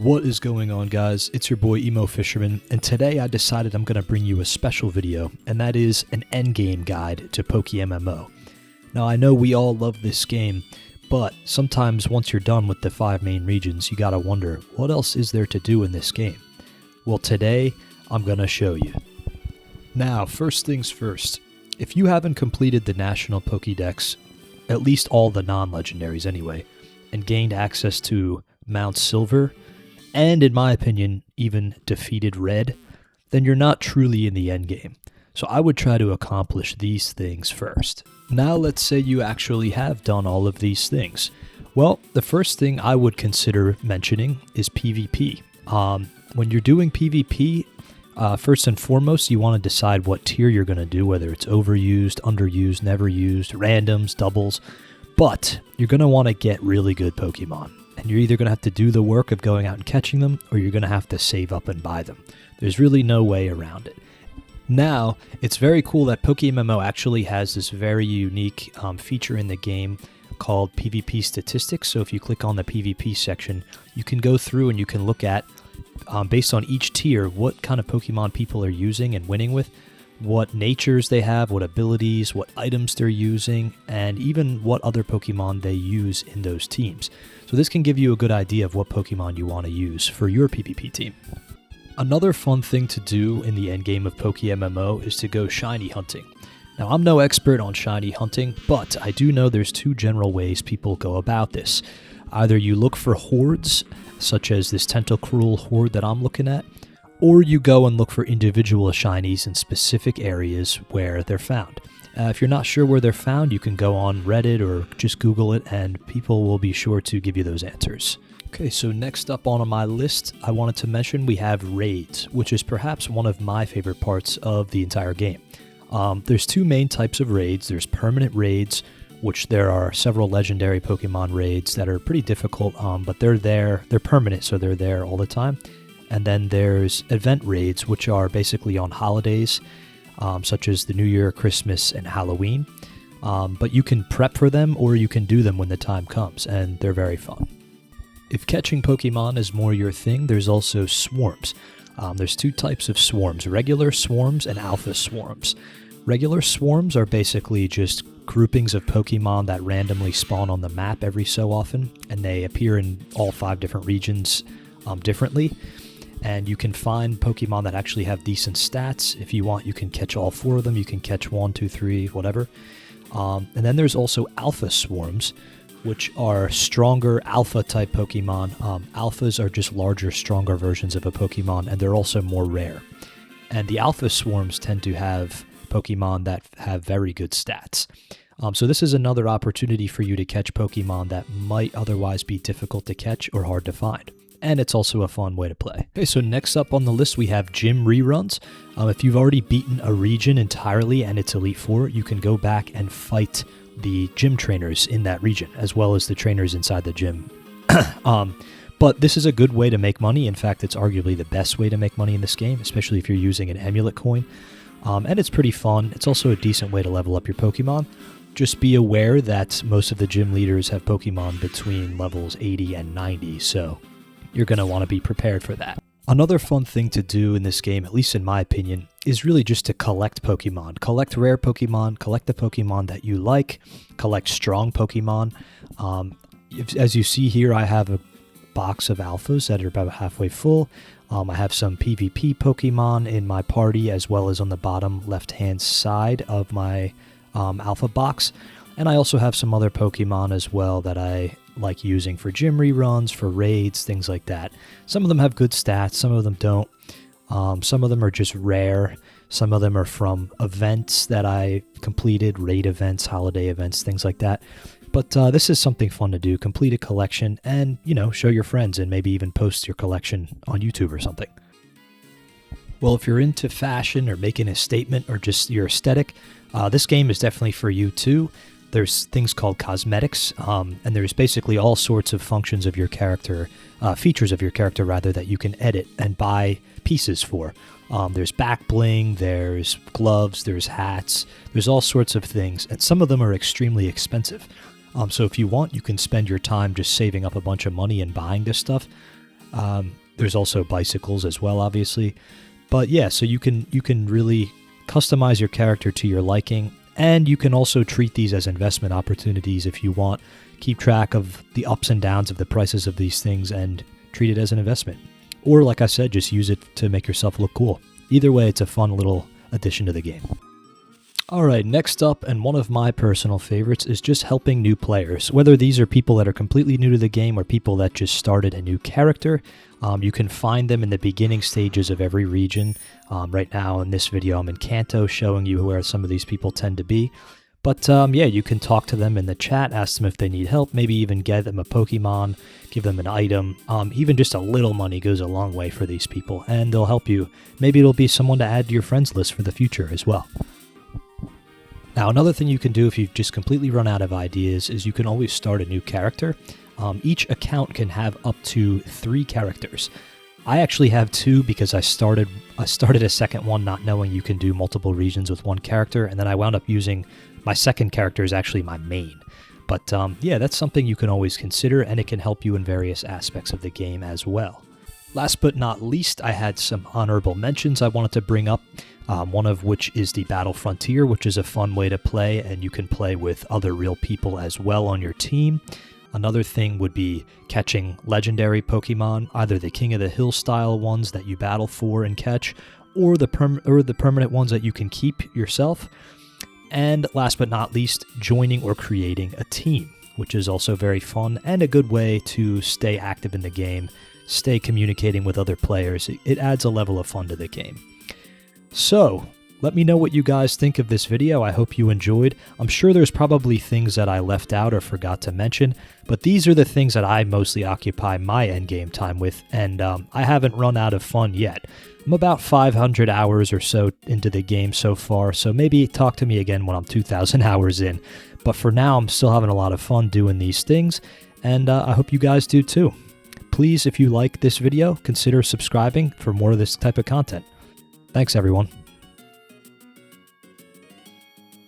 What is going on, guys? It's your boy Emo Fisherman, and today I decided I'm going to bring you a special video, and that is an endgame guide to PokeMMO. Now, I know we all love this game, but sometimes once you're done with the 5 main regions, you gotta wonder, what else is there to do in this game? Well, today, I'm gonna show you. Now, first things first, if you haven't completed the National Pokédex, at least all the non-legendaries anyway, and gained access to Mount Silver, and in my opinion, even defeated Red, then you're not truly in the endgame. So I would try to accomplish these things first. Now let's say you actually have done all of these things. Well, the first thing I would consider mentioning is PvP. When you're doing PvP, first and foremost, you want to decide what tier you're going to do, whether it's overused, underused, never used, randoms, doubles. But you're going to want to get really good Pokemon. And you're either going to have to do the work of going out and catching them, or you're going to have to save up and buy them. There's really no way around it. Now, it's very cool that PokeMMO actually has this very unique feature in the game called PvP statistics. So if you click on the PvP section, you can go through and you can look at, based on each tier, what kind of Pokemon people are using and winning with, what natures they have, what abilities, what items they're using, and even what other Pokemon they use in those teams. So this can give you a good idea of what Pokemon you want to use for your PvP team. Another fun thing to do in the endgame of PokeMMO is to go shiny hunting. Now, I'm no expert on shiny hunting, but I do know there's 2 general ways people go about this. Either you look for hordes, such as this Tentacruel horde that I'm looking at, or you go and look for individual shinies in specific areas where they're found. If you're not sure where they're found, you can go on Reddit or just Google it, and people will be sure to give you those answers. Okay, so next up on my list, I wanted to mention we have raids, which is perhaps one of my favorite parts of the entire game. There's 2 main types of raids. There's permanent raids, which there are several legendary Pokemon raids that are pretty difficult, but they're there, they're permanent, so they're there all the time. And then there's event raids, which are basically on holidays, such as the New Year, Christmas, and Halloween. But you can prep for them, or you can do them when the time comes, and they're very fun. If catching Pokemon is more your thing, there's also swarms. There's 2 types of swarms, regular swarms and alpha swarms. Regular swarms are basically just groupings of Pokemon that randomly spawn on the map every so often, and they appear in all 5 different regions differently. And you can find Pokemon that actually have decent stats. If you want, you can catch all 4 of them. You can catch 1, 2, 3, whatever. And then there's also alpha swarms, which are stronger alpha-type Pokemon. Alphas are just larger, stronger versions of a Pokemon, and they're also more rare. And the alpha swarms tend to have Pokemon that have very good stats. So this is another opportunity for you to catch Pokemon that might otherwise be difficult to catch or hard to find. And it's also a fun way to play. Okay, so next up on the list we have gym reruns. If you've already beaten a region entirely and it's Elite 4, you can go back and fight the gym trainers in that region, as well as the trainers inside the gym. But this is a good way to make money. In fact, it's arguably the best way to make money in this game, especially if you're using an amulet coin. And it's pretty fun. It's also a decent way to level up your Pokemon. Just be aware that most of the gym leaders have Pokemon between levels 80 and 90, so you're going to want to be prepared for that. Another fun thing to do in this game, at least in my opinion, is really just to collect Pokemon. Collect rare Pokemon, collect the Pokemon that you like, collect strong Pokemon. As you see here, I have a box of alphas that are about halfway full. I have some PvP Pokemon in my party, as well as on the bottom left-hand side of my alpha box. And I also have some other Pokemon as well that I like using for gym reruns, for raids, things like that. Some of them have good stats, some of them don't. Some of them are just rare. Some of them are from events that I completed, raid events, holiday events, things like that. But this is something fun to do. Complete a collection and, show your friends and maybe even post your collection on YouTube or something. Well, if you're into fashion or making a statement or just your aesthetic, this game is definitely for you too. There's things called cosmetics, and there's basically all sorts of functions of your character, features of your character rather, that you can edit and buy pieces for. There's back bling, there's gloves, there's hats, there's all sorts of things, and some of them are extremely expensive. So if you want, you can spend your time just saving up a bunch of money and buying this stuff. There's also bicycles as well, obviously. But yeah, so you can really customize your character to your liking, and you can also treat these as investment opportunities if you want. Keep track of the ups and downs of the prices of these things and treat it as an investment. Or like I said, just use it to make yourself look cool. Either way, it's a fun little addition to the game. Alright, next up, and one of my personal favorites, is just helping new players. Whether these are people that are completely new to the game or people that just started a new character, you can find them in the beginning stages of every region. Right now in this video I'm in Kanto, showing you where some of these people tend to be. But yeah, you can talk to them in the chat, ask them if they need help, maybe even get them a Pokemon, give them an item. Even just a little money goes a long way for these people, and they'll help you. Maybe it'll be someone to add to your friends list for the future as well. Now, another thing you can do if you've just completely run out of ideas is you can always start a new character. Each account can have up to 3 characters. I actually have 2 because I started a second one not knowing you can do multiple regions with one character, and then I wound up using my second character as actually my main. But yeah, that's something you can always consider, and it can help you in various aspects of the game as well. Last but not least, I had some honorable mentions I wanted to bring up. One of which is the Battle Frontier, which is a fun way to play, and you can play with other real people as well on your team. Another thing would be catching legendary Pokemon, either the King of the Hill style ones that you battle for and catch, or the permanent ones that you can keep yourself. And last but not least, joining or creating a team, which is also very fun and a good way to stay active in the game, stay communicating with other players. It adds a level of fun to the game. So, let me know what you guys think of this video. I hope you enjoyed. I'm sure there's probably things that I left out or forgot to mention, but these are the things that I mostly occupy my endgame time with, and I haven't run out of fun yet. I'm about 500 hours or so into the game so far, so maybe talk to me again when I'm 2,000 hours in. But for now, I'm still having a lot of fun doing these things, and I hope you guys do too. Please, if you like this video, consider subscribing for more of this type of content. Thanks, everyone.